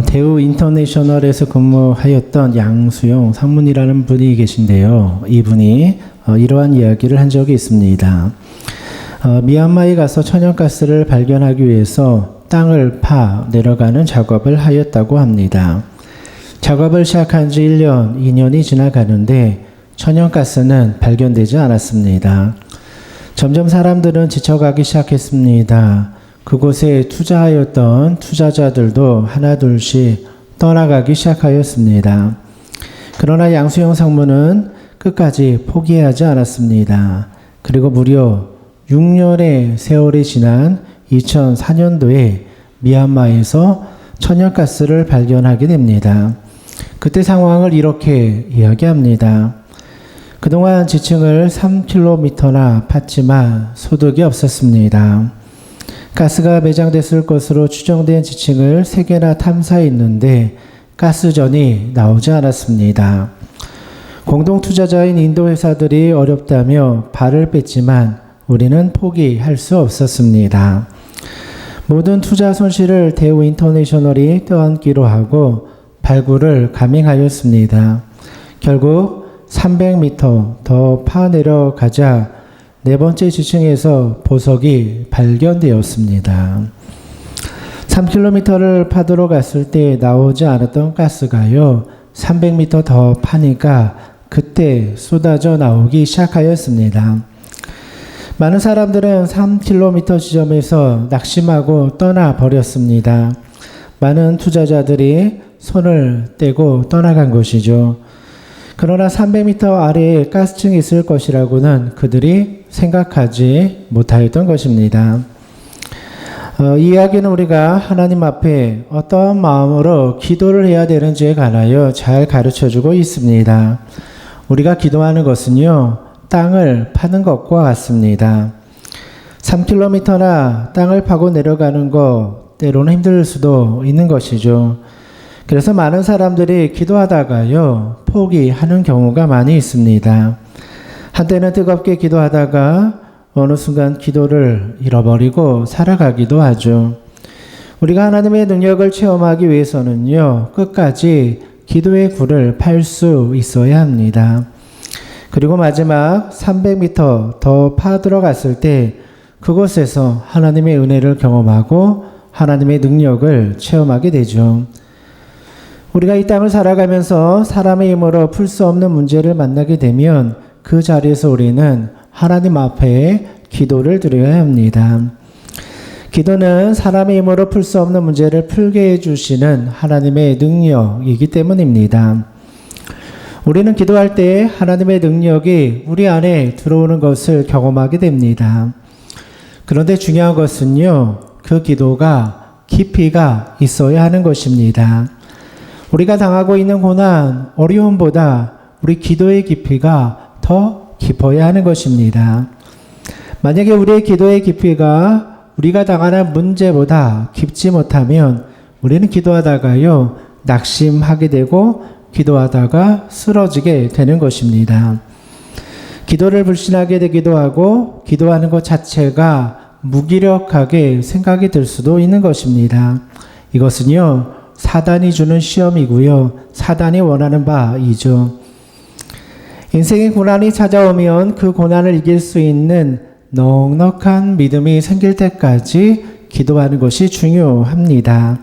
대우 인터내셔널에서 근무하였던 양수용 상무이라는 분이 계신데요. 이분이 이러한 이야기를 한 적이 있습니다. 미얀마에 가서 천연가스를 발견하기 위해서 땅을 파 내려가는 작업을 하였다고 합니다. 작업을 시작한 지 1년, 2년이 지나가는데 천연가스는 발견되지 않았습니다. 점점 사람들은 지쳐가기 시작했습니다. 그곳에 투자하였던 투자자들도 하나둘씩 떠나가기 시작하였습니다. 그러나 양수영 상무는 끝까지 포기하지 않았습니다. 그리고 무려 6년의 세월이 지난 2004년도에 미얀마에서 천연가스를 발견하게 됩니다. 그때 상황을 이렇게 이야기합니다. 그동안 지층을 3km나 팠지만 소득이 없었습니다. 가스가 매장됐을 것으로 추정된 지층을 3개나 탐사했는데 가스전이 나오지 않았습니다. 공동투자자인 인도 회사들이 어렵다며 발을 뺐지만 우리는 포기할 수 없었습니다. 모든 투자 손실을 대우 인터내셔널이 떠안기로 하고 발굴을 감행하였습니다. 결국 300m 더 파내려가자 네 번째 지층에서 보석이 발견되었습니다. 3km를 파도록 갔을 때 나오지 않았던 가스가요, 300m 더 파니까 그때 쏟아져 나오기 시작하였습니다. 많은 사람들은 3km 지점에서 낙심하고 떠나버렸습니다. 많은 투자자들이 손을 떼고 떠나간 것이죠. 그러나 300m 아래에 가스층이 있을 것이라고는 그들이 생각하지 못하였던 것입니다. 이 이야기는 우리가 하나님 앞에 어떤 마음으로 기도를 해야 되는지에 관하여 잘 가르쳐주고 있습니다. 우리가 기도하는 것은요, 땅을 파는 것과 같습니다. 3km나 땅을 파고 내려가는 것 때로는 힘들 수도 있는 것이죠. 그래서 많은 사람들이 기도하다가요, 포기하는 경우가 많이 있습니다. 한때는 뜨겁게 기도하다가 어느 순간 기도를 잃어버리고 살아가기도 하죠. 우리가 하나님의 능력을 체험하기 위해서는요, 끝까지 기도의 굴을 팔 수 있어야 합니다. 그리고 마지막 300m 더 파들어갔을 때 그곳에서 하나님의 은혜를 경험하고 하나님의 능력을 체험하게 되죠. 우리가 이 땅을 살아가면서 사람의 힘으로 풀 수 없는 문제를 만나게 되면 그 자리에서 우리는 하나님 앞에 기도를 드려야 합니다. 기도는 사람의 힘으로 풀 수 없는 문제를 풀게 해주시는 하나님의 능력이기 때문입니다. 우리는 기도할 때 하나님의 능력이 우리 안에 들어오는 것을 경험하게 됩니다. 그런데 중요한 것은요, 그 기도가 깊이가 있어야 하는 것입니다. 우리가 당하고 있는 고난, 어려움보다 우리 기도의 깊이가 더 깊어야 하는 것입니다. 만약에 우리의 기도의 깊이가 우리가 당하는 문제보다 깊지 못하면 우리는 기도하다가요, 낙심하게 되고 기도하다가 쓰러지게 되는 것입니다. 기도를 불신하게 되기도 하고 기도하는 것 자체가 무기력하게 생각이 들 수도 있는 것입니다. 이것은요, 사단이 주는 시험이고요, 사단이 원하는 바이죠. 인생의 고난이 찾아오면 그 고난을 이길 수 있는 넉넉한 믿음이 생길 때까지 기도하는 것이 중요합니다.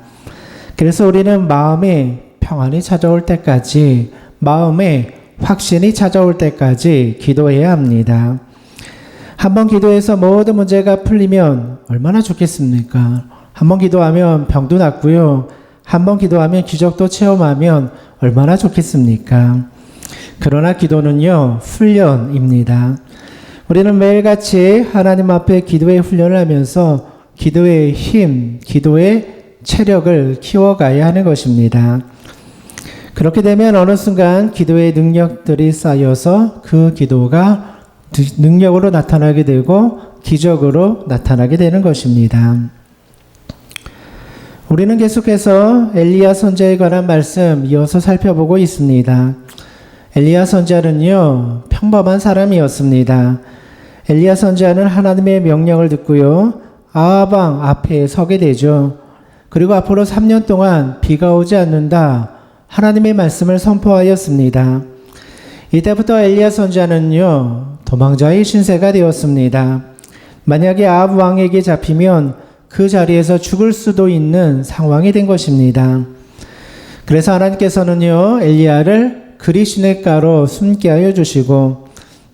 그래서 우리는 마음에 평안이 찾아올 때까지, 마음에 확신이 찾아올 때까지 기도해야 합니다. 한번 기도해서 모든 문제가 풀리면 얼마나 좋겠습니까? 한번 기도하면 병도 낫고요, 한번 기도하면 기적도 체험하면 얼마나 좋겠습니까? 그러나 기도는요, 훈련입니다. 우리는 매일같이 하나님 앞에 기도의 훈련을 하면서 기도의 힘, 기도의 체력을 키워가야 하는 것입니다. 그렇게 되면 어느 순간 기도의 능력들이 쌓여서 그 기도가 능력으로 나타나게 되고 기적으로 나타나게 되는 것입니다. 우리는 계속해서 엘리야 선지자에 관한 말씀 이어서 살펴보고 있습니다. 엘리야 선지자는요, 평범한 사람이었습니다. 엘리야 선지자는 하나님의 명령을 듣고요, 아합 왕 앞에 서게 되죠. 그리고 앞으로 3년 동안 비가 오지 않는다. 하나님의 말씀을 선포하였습니다. 이때부터 엘리야 선지자는요, 도망자의 신세가 되었습니다. 만약에 아합 왕에게 잡히면 그 자리에서 죽을 수도 있는 상황이 된 것입니다. 그래서 하나님께서는요, 엘리야를 그리 시냇가로 숨게 하여 주시고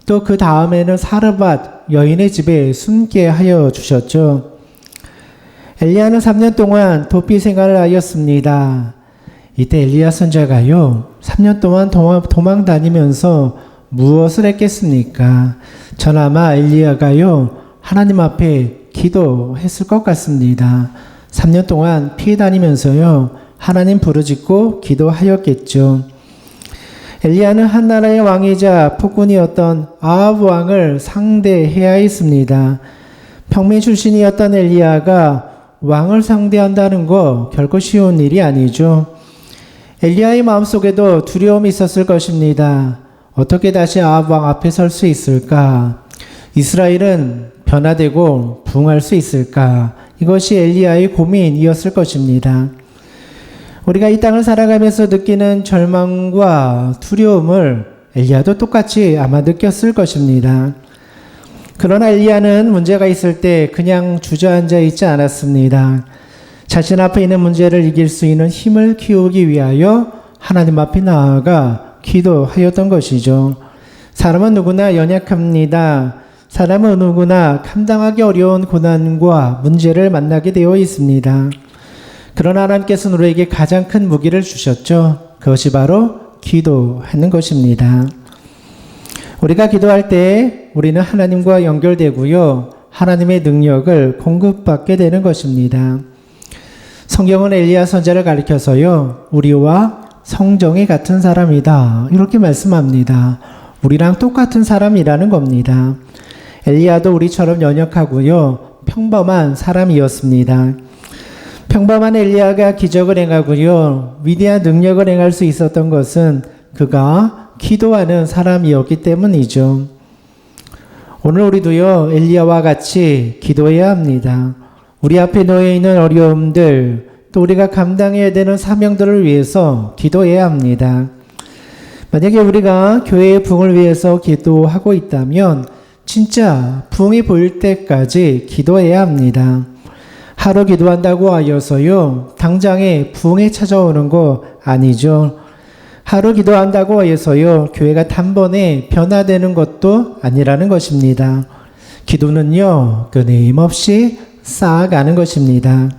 또 그 다음에는 사르밧 여인의 집에 숨게 하여 주셨죠. 엘리야는 3년 동안 도피 생활을 하였습니다. 이때 엘리야 선지자가요, 3년 동안 도망 다니면서 무엇을 했겠습니까? 전 아마 엘리야가요, 하나님 앞에 기도했을 것 같습니다. 3년 동안 피해 다니면서요, 하나님 부르짖고 기도하였겠죠. 엘리야는 한 나라의 왕이자 폭군이었던 아합 왕을 상대해야 했습니다. 평민 출신이었던 엘리야가 왕을 상대한다는 거 결코 쉬운 일이 아니죠. 엘리야의 마음속에도 두려움이 있었을 것입니다. 어떻게 다시 아합 왕 앞에 설 수 있을까? 이스라엘은 변화되고 부흥할 수 있을까? 이것이 엘리야의 고민이었을 것입니다. 우리가 이 땅을 살아가면서 느끼는 절망과 두려움을 엘리야도 똑같이 아마 느꼈을 것입니다. 그러나 엘리야는 문제가 있을 때 그냥 주저앉아 있지 않았습니다. 자신 앞에 있는 문제를 이길 수 있는 힘을 키우기 위하여 하나님 앞에 나아가 기도하였던 것이죠. 사람은 누구나 연약합니다. 사람은 누구나 감당하기 어려운 고난과 문제를 만나게 되어 있습니다. 그러나 하나님께서는 우리에게 가장 큰 무기를 주셨죠. 그것이 바로 기도하는 것입니다. 우리가 기도할 때 우리는 하나님과 연결되고요, 하나님의 능력을 공급받게 되는 것입니다. 성경은 엘리야 선지자를 가리켜서요, 우리와 성정이 같은 사람이다, 이렇게 말씀합니다. 우리랑 똑같은 사람이라는 겁니다. 엘리야도 우리처럼 연약하고요, 평범한 사람이었습니다. 평범한 엘리야가 기적을 행하고요, 위대한 능력을 행할 수 있었던 것은 그가 기도하는 사람이었기 때문이죠. 오늘 우리도요, 엘리야와 같이 기도해야 합니다. 우리 앞에 놓여 있는 어려움들, 또 우리가 감당해야 되는 사명들을 위해서 기도해야 합니다. 만약에 우리가 교회의 부흥을 위해서 기도하고 있다면 진짜 부흥이 보일 때까지 기도해야 합니다. 하루 기도한다고 하여서요, 당장에 부흥이 찾아오는 거 아니죠. 하루 기도한다고 해서요, 교회가 단번에 변화되는 것도 아니라는 것입니다. 기도는요, 끊임없이 쌓아가는 것입니다.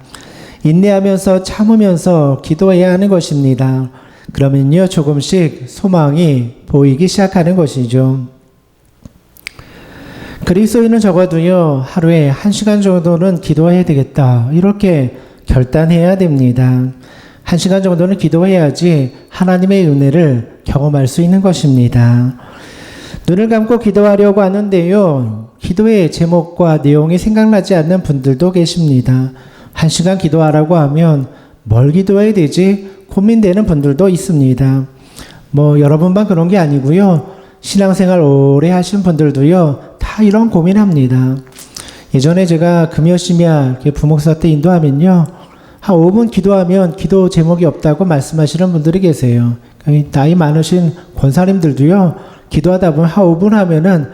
인내하면서 참으면서 기도해야 하는 것입니다. 그러면요, 조금씩 소망이 보이기 시작하는 것이죠. 그리스도인은 적어도요, 하루에 1시간 정도는 기도해야 되겠다, 이렇게 결단해야 됩니다. 1시간 정도는 기도해야지 하나님의 은혜를 경험할 수 있는 것입니다. 눈을 감고 기도하려고 하는데요, 기도의 제목과 내용이 생각나지 않는 분들도 계십니다. 1시간 기도하라고 하면 뭘 기도해야 되지? 고민되는 분들도 있습니다. 여러분만 그런 게 아니고요, 신앙생활 오래 하신 분들도요, 다 이런 고민합니다. 예전에 제가 금요심야 부목사 때 인도하면요, 한 5분 기도하면 기도 제목이 없다고 말씀하시는 분들이 계세요. 나이 많으신 권사님들도요, 기도하다 보면 한 5분 하면은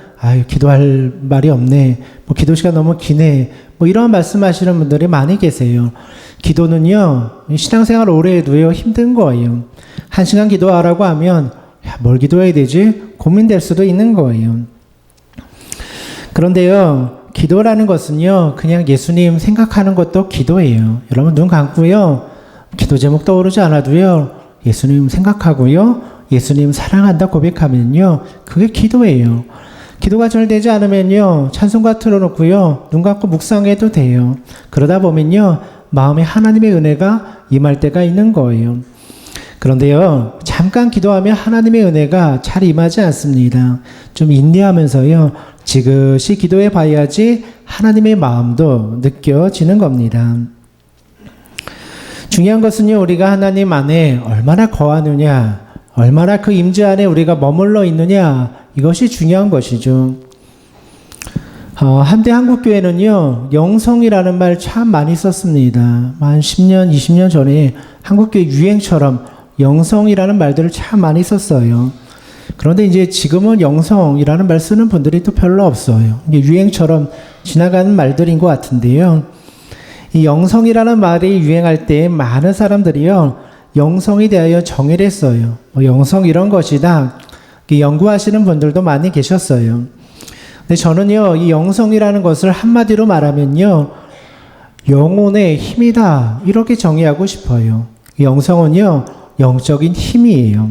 기도할 말이 없네, 기도 시간 너무 기네, 이런 말씀하시는 분들이 많이 계세요. 기도는요, 신앙생활 오래 해도요, 힘든 거예요. 1시간 기도하라고 하면 뭘 기도해야 되지? 고민될 수도 있는 거예요. 그런데요, 기도라는 것은요, 그냥 예수님 생각하는 것도 기도예요. 여러분 눈 감고요, 기도 제목 떠오르지 않아도요, 예수님 생각하고요, 예수님 사랑한다 고백하면요, 그게 기도예요. 기도가 잘 되지 않으면요, 찬송가 틀어놓고요, 눈 감고 묵상해도 돼요. 그러다 보면요, 마음에 하나님의 은혜가 임할 때가 있는 거예요. 그런데요, 잠깐 기도하면 하나님의 은혜가 잘 임하지 않습니다. 좀 인내하면서요, 지그시 기도해 봐야지 하나님의 마음도 느껴지는 겁니다. 중요한 것은요, 우리가 하나님 안에 얼마나 거하느냐, 얼마나 그 임재 안에 우리가 머물러 있느냐, 이것이 중요한 것이죠. 한때 한국교회는요, 영성이라는 말 참 많이 썼습니다. 한 10년, 20년 전에 한국교회 유행처럼 영성이라는 말들을 참 많이 썼어요. 그런데 이제 지금은 영성이라는 말 쓰는 분들이 또 별로 없어요. 이게 유행처럼 지나가는 말들인 것 같은데요. 이 영성이라는 말이 유행할 때 많은 사람들이요, 영성에 대하여 정의를 했어요. 영성 이런 것이다. 연구하시는 분들도 많이 계셨어요. 근데 저는요, 이 영성이라는 것을 한마디로 말하면요, 영혼의 힘이다. 이렇게 정의하고 싶어요. 영성은요, 영적인 힘이에요.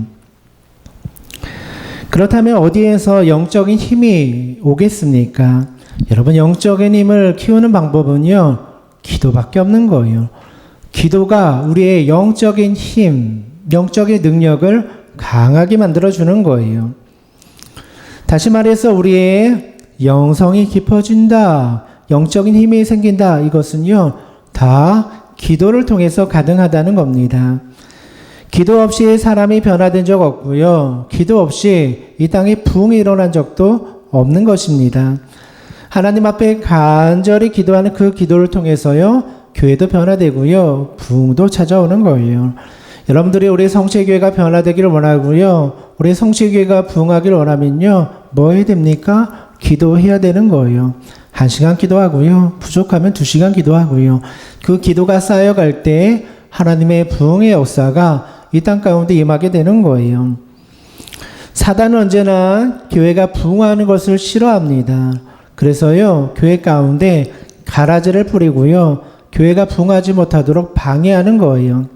그렇다면 어디에서 영적인 힘이 오겠습니까? 여러분, 영적인 힘을 키우는 방법은요, 기도밖에 없는 거예요. 기도가 우리의 영적인 힘, 영적인 능력을 강하게 만들어주는 거예요. 다시 말해서 우리의 영성이 깊어진다, 영적인 힘이 생긴다, 이것은요, 다 기도를 통해서 가능하다는 겁니다. 기도 없이 사람이 변화된 적 없고요. 기도 없이 이 땅에 부흥이 일어난 적도 없는 것입니다. 하나님 앞에 간절히 기도하는 그 기도를 통해서요, 교회도 변화되고요, 부흥도 찾아오는 거예요. 여러분들이 우리 성취교회가 변화되기를 원하고요, 우리 성취교회가 부흥하기를 원하면요, 뭐 해야 됩니까? 기도해야 되는 거예요. 1시간 기도하고요, 부족하면 2시간 기도하고요. 그 기도가 쌓여갈 때 하나님의 부흥의 역사가 이 땅 가운데 임하게 되는 거예요. 사단은 언제나 교회가 부흥하는 것을 싫어합니다. 그래서요, 교회 가운데 가라지를 뿌리고요, 교회가 부흥하지 못하도록 방해하는 거예요.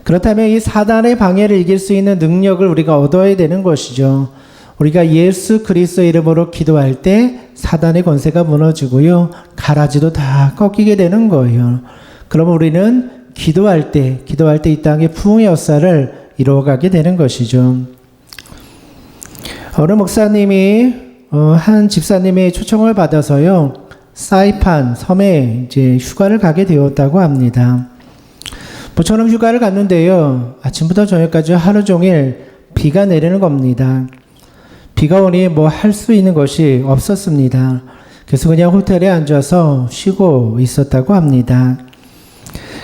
그렇다면 이 사단의 방해를 이길 수 있는 능력을 우리가 얻어야 되는 것이죠. 우리가 예수 그리스도의 이름으로 기도할 때 사단의 권세가 무너지고요, 가라지도 다 꺾이게 되는 거예요. 그러면 우리는 기도할 때 이 땅의 부흥의 역사를 이루어가게 되는 것이죠. 어느 목사님이 한 집사님의 초청을 받아서요, 사이판 섬에 이제 휴가를 가게 되었다고 합니다. 모처럼 휴가를 갔는데요, 아침부터 저녁까지 하루 종일 비가 내리는 겁니다. 비가 오니 뭐 할 수 있는 것이 없었습니다. 그래서 그냥 호텔에 앉아서 쉬고 있었다고 합니다.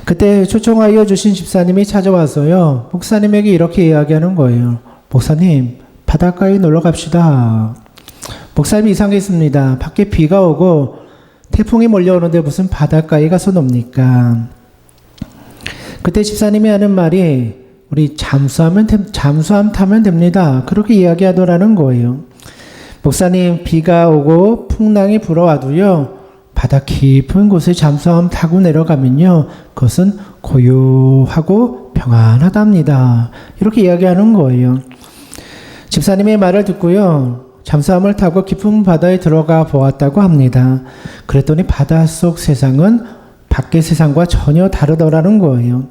그때 초청하여 주신 집사님이 찾아와서요, 목사님에게 이렇게 이야기하는 거예요. 목사님, 바닷가에 놀러 갑시다. 목사님이 이상했습니다. 밖에 비가 오고 태풍이 몰려오는데 무슨 바닷가에 가서 놉니까? 그때 집사님이 하는 말이, 우리 잠수함 타면 됩니다. 그렇게 이야기하더라는 거예요. 목사님, 비가 오고 풍랑이 불어와도요, 바다 깊은 곳에 잠수함 타고 내려가면요, 그것은 고요하고 평안하답니다. 이렇게 이야기하는 거예요. 집사님의 말을 듣고요, 잠수함을 타고 깊은 바다에 들어가 보았다고 합니다. 그랬더니 바닷속 세상은 밖의 세상과 전혀 다르더라는 거예요.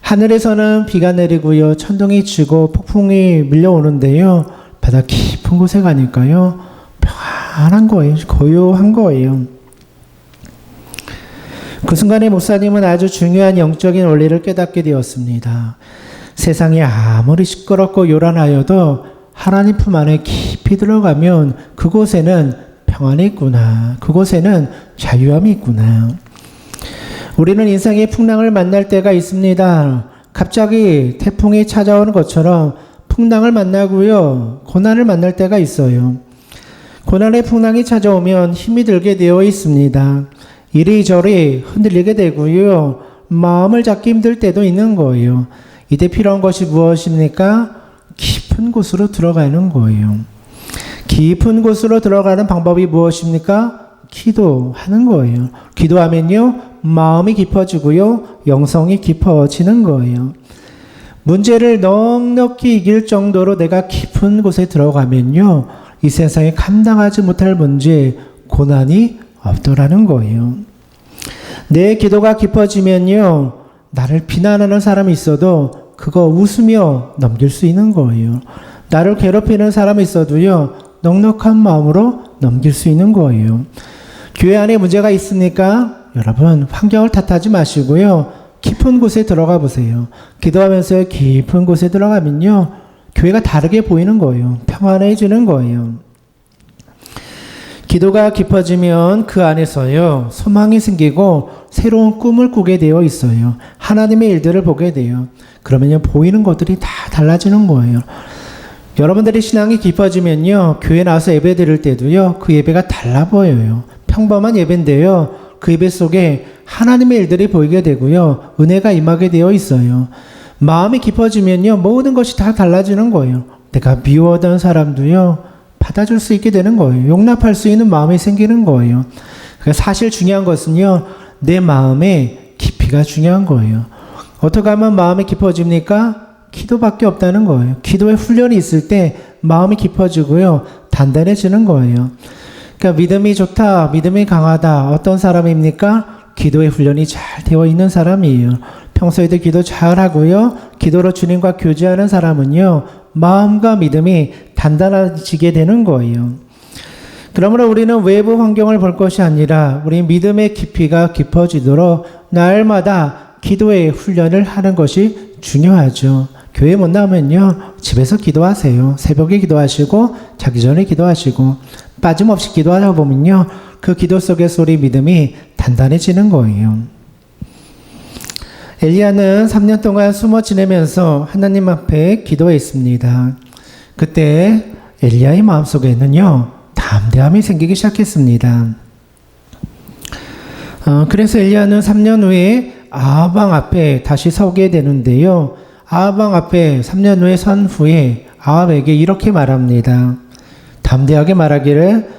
하늘에서는 비가 내리고요, 천둥이 치고 폭풍이 밀려오는데요, 바다 깊은 곳에 가니까요, 평안한 거예요. 고요한 거예요. 그 순간에 목사님은 아주 중요한 영적인 원리를 깨닫게 되었습니다. 세상이 아무리 시끄럽고 요란하여도 하나님 품 안에 깊이 들어가면 그곳에는 평안이 있구나. 그곳에는 자유함이 있구나. 우리는 인생의 풍랑을 만날 때가 있습니다. 갑자기 태풍이 찾아오는 것처럼 풍랑을 만나고요, 고난을 만날 때가 있어요. 고난의 풍랑이 찾아오면 힘이 들게 되어 있습니다. 이리저리 흔들리게 되고요, 마음을 잡기 힘들 때도 있는 거예요. 이때 필요한 것이 무엇입니까? 깊은 곳으로 들어가는 거예요. 깊은 곳으로 들어가는 방법이 무엇입니까? 기도하는 거예요. 기도하면요, 마음이 깊어지고요, 영성이 깊어지는 거예요. 문제를 넉넉히 이길 정도로 내가 깊은 곳에 들어가면요, 이 세상에 감당하지 못할 문제, 고난이 없더라는 거예요. 내 기도가 깊어지면요, 나를 비난하는 사람이 있어도 그거 웃으며 넘길 수 있는 거예요. 나를 괴롭히는 사람이 있어도요, 넉넉한 마음으로 넘길 수 있는 거예요. 교회 안에 문제가 있으니까 여러분, 환경을 탓하지 마시고요, 깊은 곳에 들어가 보세요. 기도하면서 깊은 곳에 들어가면요, 교회가 다르게 보이는 거예요. 평안해지는 거예요. 기도가 깊어지면 그 안에서요, 소망이 생기고 새로운 꿈을 꾸게 되어 있어요. 하나님의 일들을 보게 돼요. 그러면요, 보이는 것들이 다 달라지는 거예요. 여러분들의 신앙이 깊어지면요, 교회 나와서 예배 드릴 때도요, 그 예배가 달라 보여요. 평범한 예배인데요, 그 예배 속에 하나님의 일들이 보이게 되고요, 은혜가 임하게 되어 있어요. 마음이 깊어지면요, 모든 것이 다 달라지는 거예요. 내가 미워하던 사람도요, 받아줄 수 있게 되는 거예요. 용납할 수 있는 마음이 생기는 거예요. 사실 중요한 것은요, 내 마음의 깊이가 중요한 거예요. 어떻게 하면 마음이 깊어집니까? 기도밖에 없다는 거예요. 기도의 훈련이 있을 때 마음이 깊어지고요, 단단해지는 거예요. 그러니까 믿음이 좋다, 믿음이 강하다. 어떤 사람입니까? 기도의 훈련이 잘 되어 있는 사람이에요. 평소에도 기도 잘 하고요, 기도로 주님과 교제하는 사람은요, 마음과 믿음이 단단해지게 되는 거예요. 그러므로 우리는 외부 환경을 볼 것이 아니라 우리 믿음의 깊이가 깊어지도록 날마다 기도의 훈련을 하는 것이 중요하죠. 교회 못 나오면요, 집에서 기도하세요. 새벽에 기도하시고 자기 전에 기도하시고 빠짐없이 기도하다 보면요, 그 기도 속에서 우리 믿음이 단단해지는 거예요. 엘리야는 3년 동안 숨어 지내면서 하나님 앞에 기도했습니다. 그때 엘리야의 마음속에는요, 담대함이 생기기 시작했습니다. 그래서 엘리야는 3년 후에 아합 왕 앞에 다시 서게 되는데요, 아합 왕 앞에 3년 후에 선 후에 아합에게 이렇게 말합니다. 담대하게 말하기를,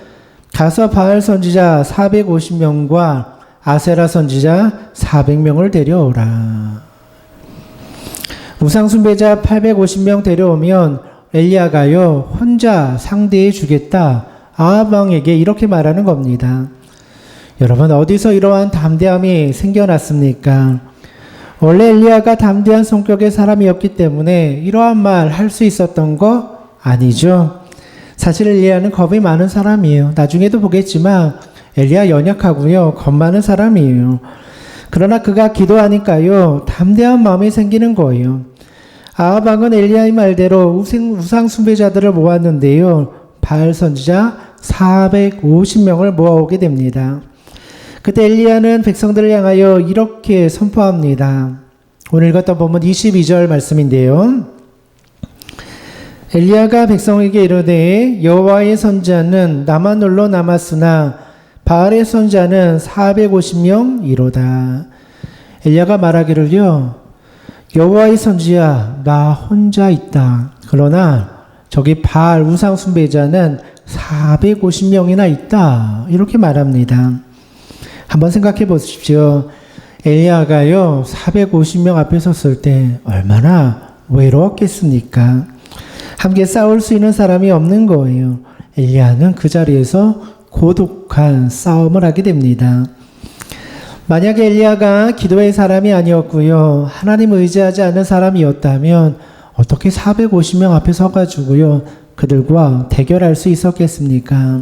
가서 바알 선지자 450명과 아세라 선지자 400명을 데려오라. 우상 숭배자 850명 데려오면 엘리야가요, 혼자 상대해 주겠다. 아합 왕에게 이렇게 말하는 겁니다. 여러분, 어디서 이러한 담대함이 생겨났습니까? 원래 엘리야가 담대한 성격의 사람이었기 때문에 이러한 말 할 수 있었던 거 아니죠. 사실 엘리야는 겁이 많은 사람이에요. 나중에도 보겠지만 엘리야 연약하고요, 겁 많은 사람이에요. 그러나 그가 기도하니까요, 담대한 마음이 생기는 거예요. 아합 왕은 엘리야의 말대로 우상 숭배자들을 모았는데요, 바알 선지자 450명을 모아오게 됩니다. 그때 엘리야는 백성들을 향하여 이렇게 선포합니다. 오늘 읽었던 본문 22절 말씀인데요. 엘리야가 백성에게 이르되, 여호와의 선지자는 나만 홀로 남았으나 바알의 선지자는 450명이로다. 엘리야가 말하기를요, 여호와의 선지자 나 혼자 있다. 그러나 저기 바알 우상 숭배자는 450명이나 있다. 이렇게 말합니다. 한번 생각해 보십시오. 엘리야가요, 450명 앞에 섰을 때 얼마나 외로웠겠습니까? 함께 싸울 수 있는 사람이 없는 거예요. 엘리야는 그 자리에서 고독한 싸움을 하게 됩니다. 만약에 엘리야가 기도의 사람이 아니었고요, 하나님을 의지하지 않는 사람이었다면 어떻게 450명 앞에 서가지고요, 그들과 대결할 수 있었겠습니까?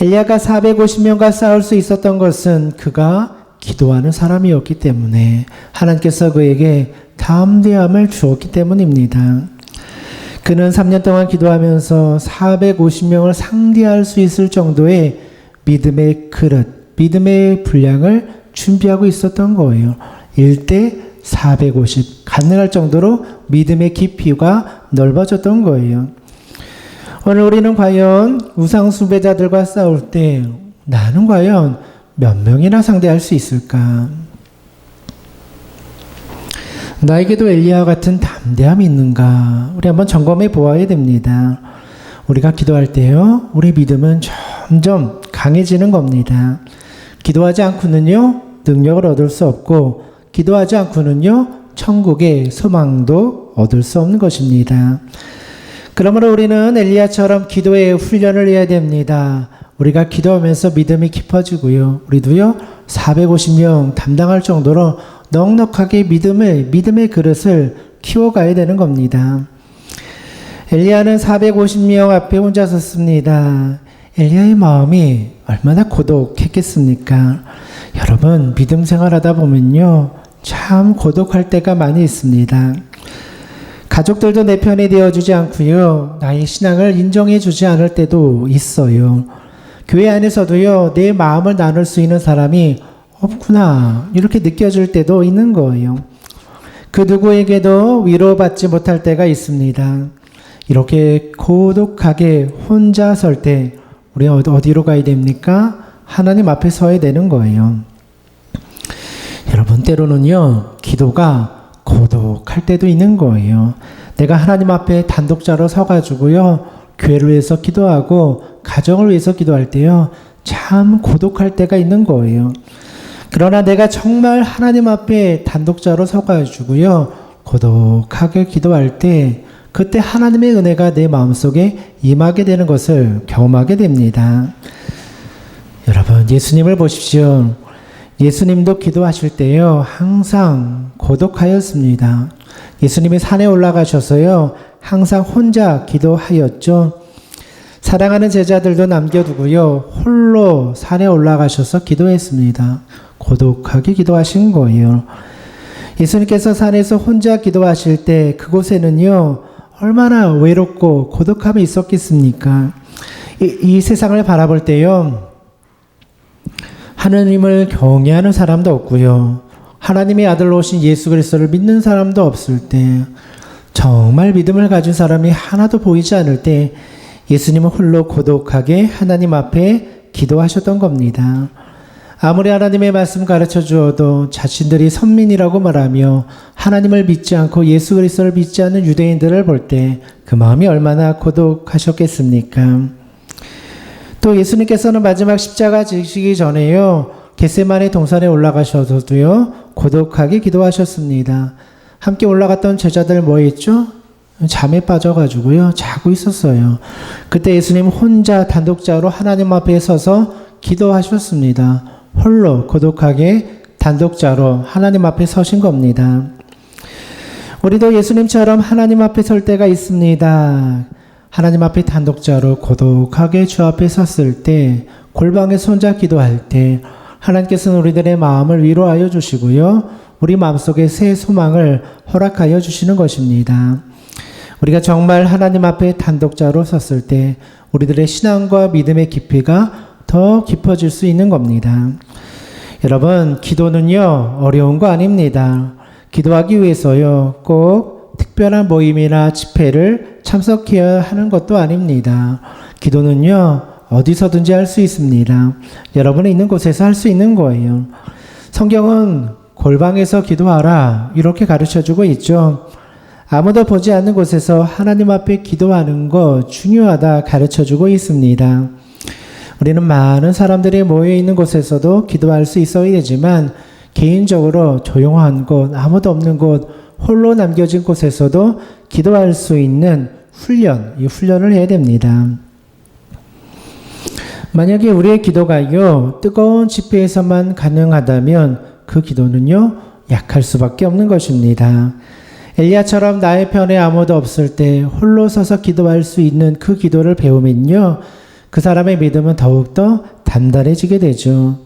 엘리야가 450명과 싸울 수 있었던 것은 그가 기도하는 사람이었기 때문에, 하나님께서 그에게 담대함을 주었기 때문입니다. 그는 3년 동안 기도하면서 450명을 상대할 수 있을 정도의 믿음의 그릇, 믿음의 분량을 준비하고 있었던 거예요. 1대 450, 가능할 정도로 믿음의 깊이가 넓어졌던 거예요. 오늘 우리는 과연 우상 숭배자들과 싸울 때 나는 과연 몇 명이나 상대할 수 있을까? 나에게도 엘리야와 같은 담대함이 있는가? 우리 한번 점검해 보아야 됩니다. 우리가 기도할 때요, 우리 믿음은 점점 강해지는 겁니다. 기도하지 않고는요, 능력을 얻을 수 없고, 기도하지 않고는요, 천국의 소망도 얻을 수 없는 것입니다. 그러므로 우리는 엘리야처럼 기도의 훈련을 해야 됩니다. 우리가 기도하면서 믿음이 깊어지고요, 우리도요, 450명 담당할 정도로 넉넉하게 믿음의 그릇을 키워가야 되는 겁니다. 엘리야는 450명 앞에 혼자 섰습니다. 엘리야의 마음이 얼마나 고독했겠습니까? 여러분, 믿음 생활하다 보면요, 참 고독할 때가 많이 있습니다. 가족들도 내 편이 되어주지 않고요, 나의 신앙을 인정해주지 않을 때도 있어요. 교회 안에서도요, 내 마음을 나눌 수 있는 사람이 없구나, 이렇게 느껴질 때도 있는 거예요. 그 누구에게도 위로받지 못할 때가 있습니다. 이렇게 고독하게 혼자 설 때 우리 어디로 가야 됩니까? 하나님 앞에 서야 되는 거예요. 여러분, 때로는요, 기도가 고독할 때도 있는 거예요. 내가 하나님 앞에 단독자로 서가지고요, 교회를 위해서 기도하고 가정을 위해서 기도할 때요, 참 고독할 때가 있는 거예요. 그러나 내가 정말 하나님 앞에 단독자로 서가지고요, 고독하게 기도할 때 그때 하나님의 은혜가 내 마음속에 임하게 되는 것을 경험하게 됩니다. 여러분, 예수님을 보십시오. 예수님도 기도하실 때요, 항상 고독하였습니다. 예수님이 산에 올라가셔서요, 항상 혼자 기도하였죠. 사랑하는 제자들도 남겨두고요, 홀로 산에 올라가셔서 기도했습니다. 고독하게 기도하신 거예요. 예수님께서 산에서 혼자 기도하실 때 그곳에는요, 얼마나 외롭고 고독함이 있었겠습니까? 이 세상을 바라볼 때요, 하나님을 경외하는 사람도 없고요, 하나님의 아들로 오신 예수 그리스도를 믿는 사람도 없을 때, 정말 믿음을 가진 사람이 하나도 보이지 않을 때 예수님은 홀로 고독하게 하나님 앞에 기도하셨던 겁니다. 아무리 하나님의 말씀 가르쳐 주어도 자신들이 선민이라고 말하며 하나님을 믿지 않고 예수 그리스도를 믿지 않는 유대인들을 볼 때 그 마음이 얼마나 고독하셨겠습니까? 또 예수님께서는 마지막 십자가 지시기 전에요, 겟세마네 동산에 올라가셔서도요, 고독하게 기도하셨습니다. 함께 올라갔던 제자들 뭐 했죠? 잠에 빠져가지고요, 자고 있었어요. 그때 예수님 혼자 단독자로 하나님 앞에 서서 기도하셨습니다. 홀로 고독하게 단독자로 하나님 앞에 서신 겁니다. 우리도 예수님처럼 하나님 앞에 설 때가 있습니다. 하나님 앞에 단독자로 고독하게 주 앞에 섰을 때, 골방에서 혼자 기도할 때 하나님께서는 우리들의 마음을 위로하여 주시고요, 우리 마음속에 새 소망을 허락하여 주시는 것입니다. 우리가 정말 하나님 앞에 단독자로 섰을 때 우리들의 신앙과 믿음의 깊이가 더 깊어질 수 있는 겁니다. 여러분, 기도는요, 어려운 거 아닙니다. 기도하기 위해서요, 꼭 특별한 모임이나 집회를 참석해야 하는 것도 아닙니다. 기도는요, 어디서든지 할 수 있습니다. 여러분이 있는 곳에서 할 수 있는 거예요. 성경은 골방에서 기도하라, 이렇게 가르쳐주고 있죠. 아무도 보지 않는 곳에서 하나님 앞에 기도하는 거 중요하다 가르쳐주고 있습니다. 우리는 많은 사람들이 모여있는 곳에서도 기도할 수 있어야 되지만, 개인적으로 조용한 곳, 아무도 없는 곳, 홀로 남겨진 곳에서도 기도할 수 있는 이 훈련을 해야 됩니다. 만약에 우리의 기도가요, 뜨거운 집회에서만 가능하다면 그 기도는요, 약할 수밖에 없는 것입니다. 엘리야처럼 나의 편에 아무도 없을 때 홀로 서서 기도할 수 있는 그 기도를 배우면요, 그 사람의 믿음은 더욱더 단단해지게 되죠.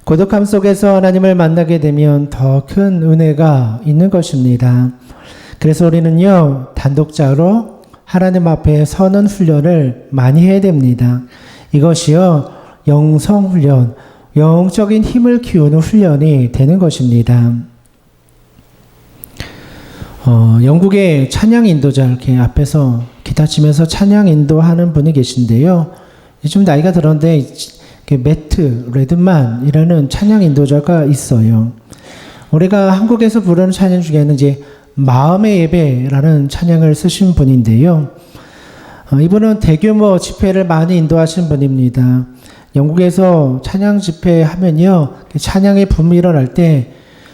고독함 속에서 하나님을 만나게 되면 더 큰 은혜가 있는 것입니다. 그래서 우리는요, 단독자로 하나님 앞에 서는 훈련을 많이 해야 됩니다. 이것이요, 영성훈련, 영적인 힘을 키우는 훈련이 되는 것입니다. 영국의 찬양 인도자, 이렇게 앞에서 기타 치면서 찬양 인도하는 분이 계신데요. 좀 나이가 들었는데, 매트 레드만이라는 찬양 인도자가 있어요. 우리가 한국에서 부르는 찬양 중에는 이제 마음의 예배라는 찬양을 쓰신 분인데요. 이분은 대규모 집회를 많이 인도하신 분입니다. 영국에서 찬양 집회 하면요, 찬양의 붐이 일어날 때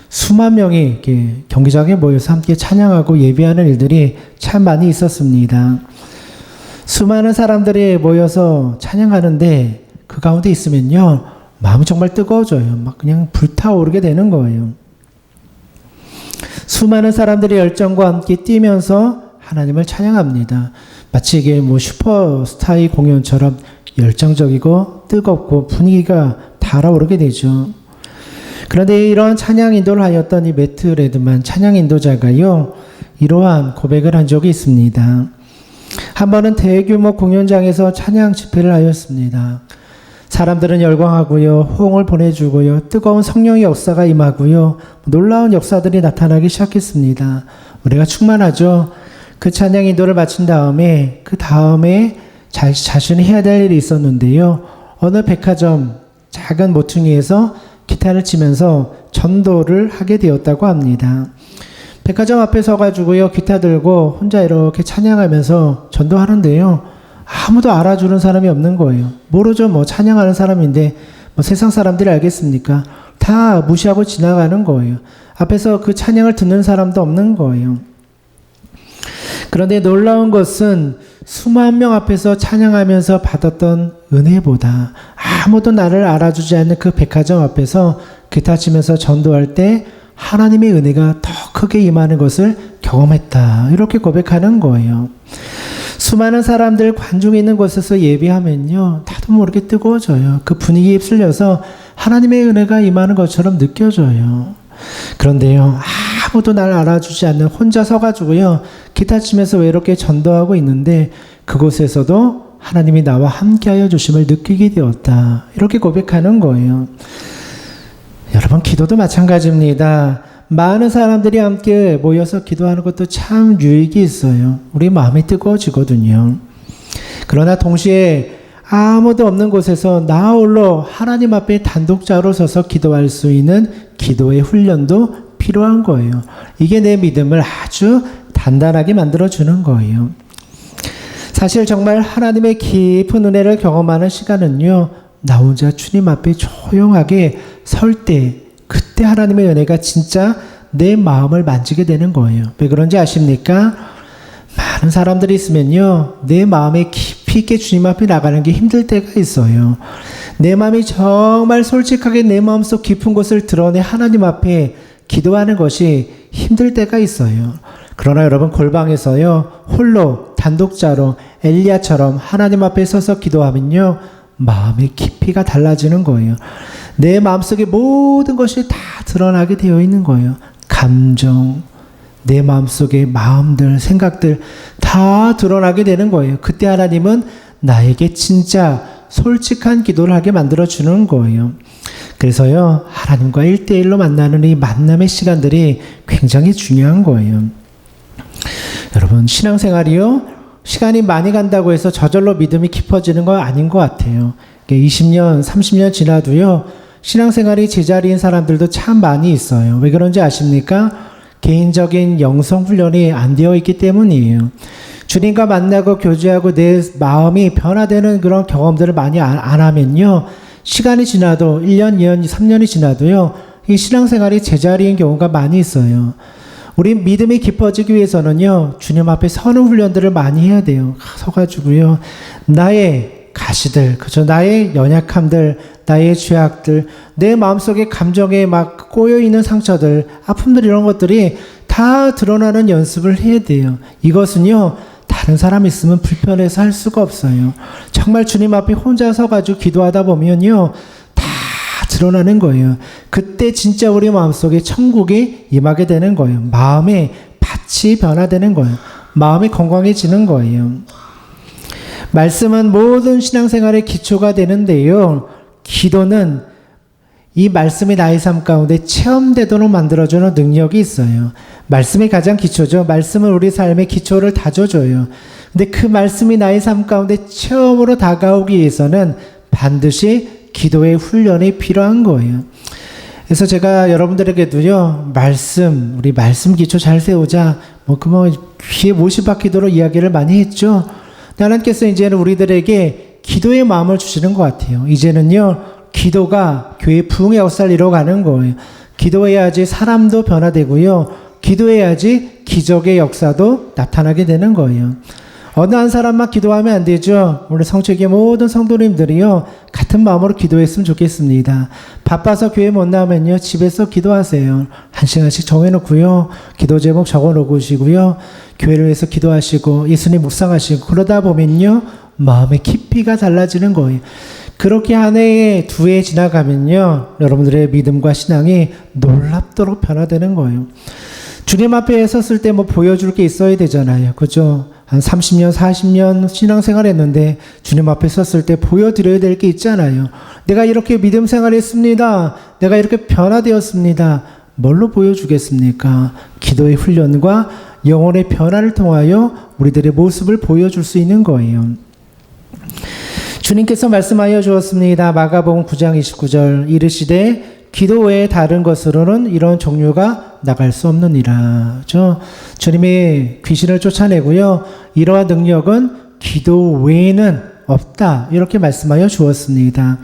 수만 명이 이렇게 경기장에 모여서 함께 찬양하고 예배하는 일들이 참 많이 있었습니다. 수많은 사람들이 모여서 찬양하는데 그 가운데 있으면요, 마음이 정말 뜨거워져요. 막 그냥 불타오르게 되는 거예요. 수많은 사람들이 열정과 함께 뛰면서 하나님을 찬양합니다. 마치 이게 슈퍼스타의 공연처럼 열정적이고 뜨겁고 분위기가 달아오르게 되죠. 그런데 이런 찬양 인도를 하였던 이 매트 레드만 찬양 인도자가요, 이러한 고백을 한 적이 있습니다. 한 번은 대규모 공연장에서 찬양 집회를 하였습니다. 사람들은 열광하고요, 호응을 보내주고요, 뜨거운 성령의 역사가 임하고요, 놀라운 역사들이 나타나기 시작했습니다. 우리가 충만하죠. 그 찬양 인도를 마친 다음에 그 다음에 자신이 해야 될 일이 있었는데요. 어느 백화점 작은 모퉁이에서 기타를 치면서 전도를 하게 되었다고 합니다. 백화점 앞에 서가지고요, 기타 들고 혼자 이렇게 찬양하면서 전도하는데요. 아무도 알아주는 사람이 없는 거예요. 모르죠. 뭐 찬양하는 사람인데 뭐 세상 사람들이 알겠습니까? 다 무시하고 지나가는 거예요. 앞에서 그 찬양을 듣는 사람도 없는 거예요. 그런데 놀라운 것은 수만 명 앞에서 찬양하면서 받았던 은혜보다 아무도 나를 알아주지 않는 그 백화점 앞에서 기타 치면서 전도할 때 하나님의 은혜가 더 크게 임하는 것을 경험했다. 이렇게 고백하는 거예요. 수많은 사람들 관중이 있는 곳에서 예배하면요, 나도 모르게 뜨거워져요. 그 분위기에 휩쓸려서 하나님의 은혜가 임하는 것처럼 느껴져요. 그런데요, 아무도 날 알아주지 않는 혼자 서가지고요, 기타 치면서 외롭게 전도하고 있는데 그곳에서도 하나님이 나와 함께하여 주심을 느끼게 되었다. 이렇게 고백하는 거예요. 여러분, 기도도 마찬가지입니다. 많은 사람들이 함께 모여서 기도하는 것도 참 유익이 있어요. 우리 마음이 뜨거워지거든요. 그러나 동시에 아무도 없는 곳에서 나 홀로 하나님 앞에 단독자로 서서 기도할 수 있는 기도의 훈련도 필요한 거예요. 이게 내 믿음을 아주 단단하게 만들어주는 거예요. 사실 정말 하나님의 깊은 은혜를 경험하는 시간은요, 나 혼자 주님 앞에 조용하게 설 때, 그때 하나님의 은혜가 진짜 내 마음을 만지게 되는 거예요. 왜 그런지 아십니까? 많은 사람들이 있으면요, 내 마음에 깊이 있게 주님 앞에 나가는 게 힘들 때가 있어요. 내 마음이 정말 솔직하게 내 마음속 깊은 곳을 드러내 하나님 앞에 기도하는 것이 힘들 때가 있어요. 그러나 여러분, 골방에서요, 홀로 단독자로 엘리야처럼 하나님 앞에 서서 기도하면요, 마음의 깊이가 달라지는 거예요. 내 마음속에 모든 것이 다 드러나게 되어 있는 거예요. 감정, 내 마음속의 마음들, 생각들 다 드러나게 되는 거예요. 그때 하나님은 나에게 진짜 솔직한 기도를 하게 만들어주는 거예요. 그래서요, 하나님과 1대1로 만나는 이 만남의 시간들이 굉장히 중요한 거예요. 여러분, 신앙생활이요, 시간이 많이 간다고 해서 저절로 믿음이 깊어지는 건 아닌 것 같아요. 20년, 30년 지나도요, 신앙생활이 제자리인 사람들도 참 많이 있어요. 왜 그런지 아십니까? 개인적인 영성 훈련이 안 되어 있기 때문이에요. 주님과 만나고 교제하고 내 마음이 변화되는 그런 경험들을 많이 안 하면요, 시간이 지나도 1년, 2년, 3년이 지나도요, 이 신앙생활이 제자리인 경우가 많이 있어요. 우리 믿음이 깊어지기 위해서는요, 주님 앞에 서는 훈련들을 많이 해야 돼요. 서가지고요, 나의 가시들, 그죠? 나의 연약함들, 나의 죄악들, 내 마음속에 감정에 막 꼬여있는 상처들, 아픔들, 이런 것들이 다 드러나는 연습을 해야 돼요. 이것은요, 다른 사람 있으면 불편해서 할 수가 없어요. 정말 주님 앞에 혼자 서가지고 기도하다 보면요, 다 드러나는 거예요. 그때 진짜 우리 마음속에 천국이 임하게 되는 거예요. 마음의 밭이 변화되는 거예요. 마음이 건강해지는 거예요. 말씀은 모든 신앙생활의 기초가 되는데요, 기도는 이 말씀이 나의 삶 가운데 체험되도록 만들어주는 능력이 있어요. 말씀이 가장 기초죠. 말씀은 우리 삶의 기초를 다져줘요. 근데 그 말씀이 나의 삶 가운데 체험으로 다가오기 위해서는 반드시 기도의 훈련이 필요한 거예요. 그래서 제가 여러분들에게도요, 우리 말씀 기초 잘 세우자, 귀에 못이 박히도록 이야기를 많이 했죠. 하나님께서 이제는 우리들에게 기도의 마음을 주시는 것 같아요. 이제는요, 기도가 교회 부흥의 역사를 이뤄가는 거예요. 기도해야지 사람도 변화되고요, 기도해야지 기적의 역사도 나타나게 되는 거예요. 어느 한 사람만 기도하면 안 되죠. 우리 성책의 모든 성도님들이요, 같은 마음으로 기도했으면 좋겠습니다. 바빠서 교회 못 나오면요, 집에서 기도하세요. 1시간씩 정해놓고요, 기도 제목 적어놓으시고요, 교회를 위해서 기도하시고 예수님 묵상하시고, 그러다 보면요, 마음의 깊이가 달라지는 거예요. 그렇게 한 해에 2해 지나가면요, 여러분들의 믿음과 신앙이 놀랍도록 변화되는 거예요. 주님 앞에 섰을 때 보여줄 게 있어야 되잖아요. 그죠? 한 30년, 40년 신앙생활 했는데 주님 앞에 섰을 때 보여드려야 될 게 있잖아요. 내가 이렇게 믿음 생활했습니다. 내가 이렇게 변화되었습니다. 뭘로 보여주겠습니까? 기도의 훈련과 영혼의 변화를 통하여 우리들의 모습을 보여줄 수 있는 거예요. 주님께서 말씀하여 주었습니다. 마가복음 9장 29절 이르시되 기도 외에 다른 것으로는 이런 종류가 나갈 수 없느니라. 주님이 귀신을 쫓아내고요. 이러한 능력은 기도 외에는 없다. 이렇게 말씀하여 주었습니다.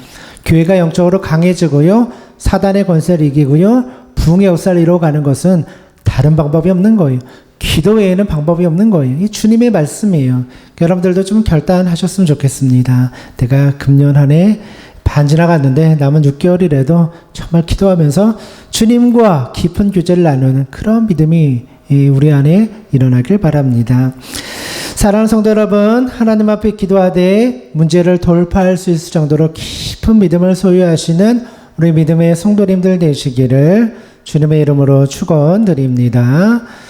교회가 영적으로 강해지고요. 사단의 권세를 이기고요. 부흥의 역사를 이루어가는 것은 다른 방법이 없는 거예요. 기도 외에는 방법이 없는 거예요. 이 주님의 말씀이에요. 여러분들도 좀 결단하셨으면 좋겠습니다. 내가 금년 한 해 반 지나갔는데 남은 6개월이라도 정말 기도하면서 주님과 깊은 교제를 나누는 그런 믿음이 우리 안에 일어나길 바랍니다. 사랑하는 성도 여러분, 하나님 앞에 기도하되 문제를 돌파할 수 있을 정도로 깊은 믿음을 소유하시는 우리 믿음의 성도님들 되시기를 주님의 이름으로 축원드립니다.